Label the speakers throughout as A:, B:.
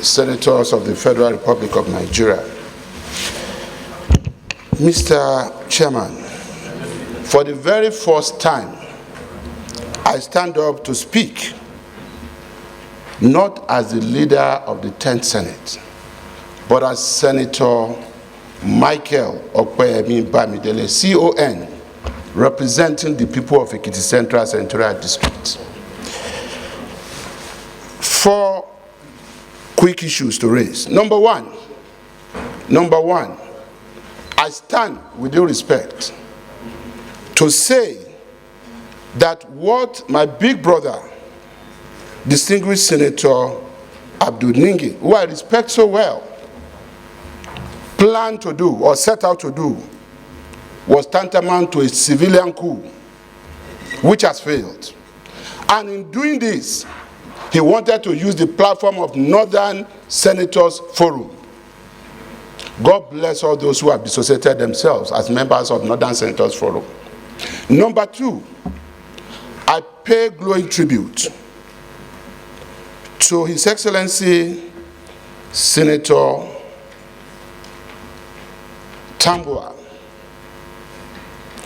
A: Senators of the Federal Republic of Nigeria. Mr. Chairman, for the very first time, I stand up to speak, not as the leader of the 10th Senate, but as Senator Michael Bamidele, CON, representing the people of Ekiti Central Senatorial District. 4 quick issues to raise. Number one, I stand with due respect to say that what my big brother, distinguished Senator Abdul Ningi, who I respect so well, planned to do or set out to do was tantamount to a civilian coup, which has failed. And in doing this, he wanted to use the platform of Northern Senators Forum. God bless all those who have dissociated themselves as members of Northern Senators Forum. Number 2, I pay glowing tribute to His Excellency Senator Tambuwal,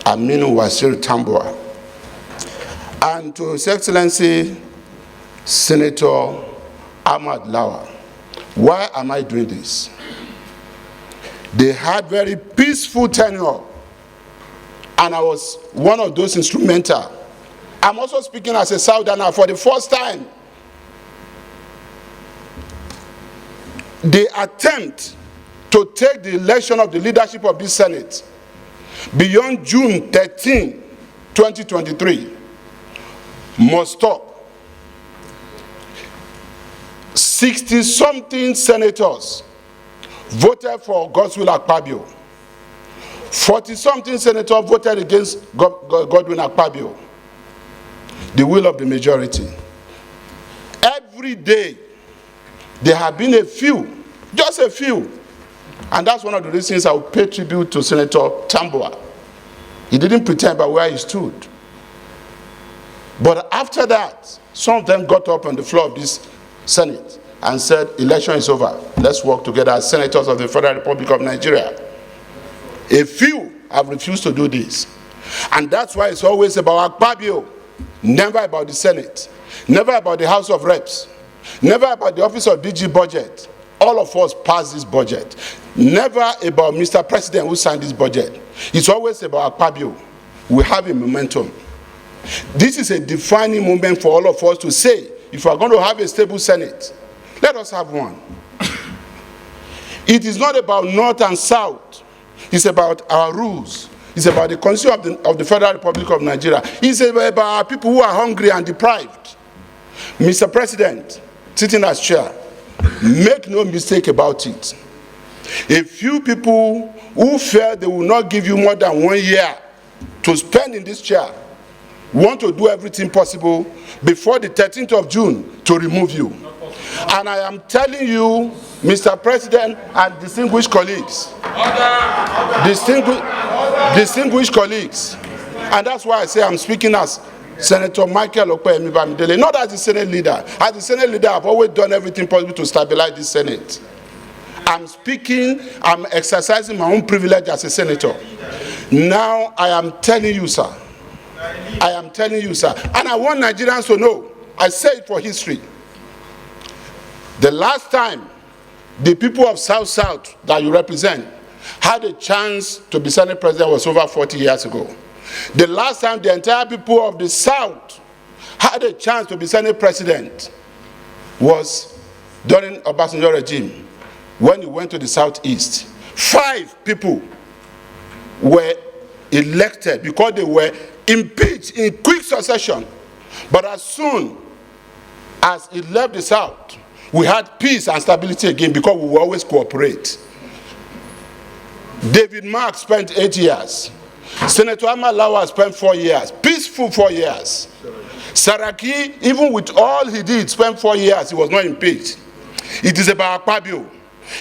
A: Aminu Waziri Tambuwal, and to His Excellency Senator Ahmad Lawal. Why am I doing this? They had very peaceful tenure, and I was one of those instrumental. I'm also speaking as a Southerner for the first time. The attempt to take the election of the leadership of this Senate beyond June 13, 2023 must stop. 60-something senators voted for Godswill Akpabio. 40-something senators voted against Godwin Akpabio. The will of the majority. Every day, there have been a few, just a few. And that's one of the reasons I will pay tribute to Senator Tambuwal. He didn't pretend about where he stood. But after that, some of them got up on the floor of this Senate and said, election is over. Let's work together as senators of the Federal Republic of Nigeria. A few have refused to do this. And that's why it's always about Akpabio, never about the Senate, never about the House of Reps, never about the Office of DG Budget. All of us pass this budget. Never about Mr. President who signed this budget. It's always about Akpabio. We have a momentum. This is a defining moment for all of us to say, if we are going to have a stable Senate, let us have one. It is not about North and South. It's about our rules. It's about the Constitution of the Federal Republic of Nigeria. It's about our people who are hungry and deprived. Mr. President, sitting as chair, make no mistake about it. A few people who feel they will not give you more than 1 year to spend in this chair want to do everything possible before the 13th of June to remove you. And I am telling you, Mr. President and distinguished colleagues, distinguished colleagues, and that's why I say I'm speaking as Senator Michael Bamidele, not as the Senate leader. As the Senate leader, I've always done everything possible to stabilize the Senate. I'm speaking, I'm exercising my own privilege as a senator. Now I am telling you, sir, and I want Nigerians to know, I say it for history. The last time the people of South that you represent had a chance to be Senate President was over 40 years ago. The last time the entire people of the South had a chance to be Senate President was during Obasanjo regime, when he went to the Southeast. 5 people were elected because they were impeached in quick succession. But as soon as he left the South, we had peace and stability again because we will always cooperate. David Mark spent 8 years. Senator Ahmad Lawal spent 4 years. Peaceful 4 years. Saraki, even with all he did, spent 4 years. He was not impeached. It is about Akpabio.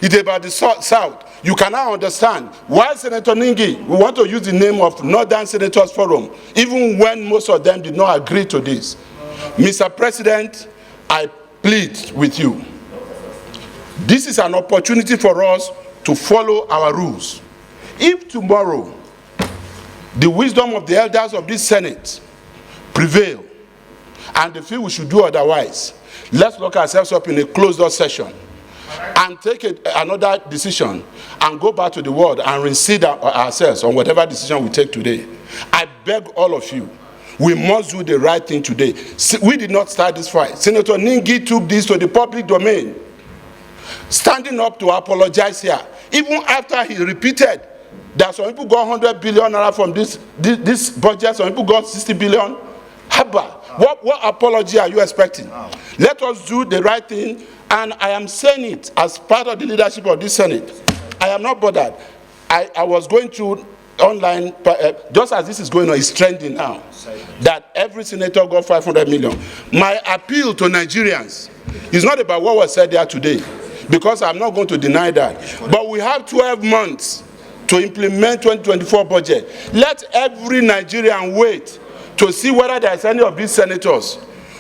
A: It is about the South. You can now understand why Senator Ningi, we want to use the name of Northern Senators Forum, even when most of them did not agree to this. Mr. President, I plead with you. This is an opportunity for us to follow our rules. If tomorrow the wisdom of the elders of this Senate prevail and they feel we should do otherwise, let's lock ourselves up in a closed-door session and take another decision and go back to the world and reconsider ourselves on whatever decision we take today. I beg all of you, we must do the right thing today. We did not start this fight. Senator Ningi took this to the public domain, standing up to apologize here, even after he repeated that some people got 100 billion naira from this budget, some people got 60 billion. Haba, what apology are you expecting? Let us do the right thing, and I am saying it as part of the leadership of this Senate. I am not bothered. I was going through online, just as this is going on, it's trending now, that every senator got 500 million. My appeal to Nigerians is not about what was said there today, because I'm not going to deny that. But we have 12 months to implement 2024 budget. Let every Nigerian wait to see whether there is any of these senators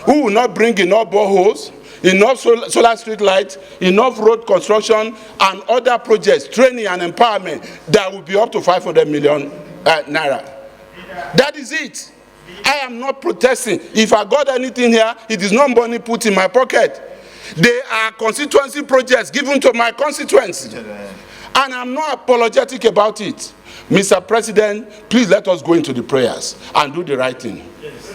A: who will not bring enough boreholes, enough solar street lights, enough road construction, and other projects, training and empowerment that will be up to 500 million naira. That is it. I am not protesting. If I got anything here, it is not money put in my pocket. They are constituency projects given to my constituency. And I'm not apologetic about it. Mr. President, please let us go into the prayers and do the right thing. Yes.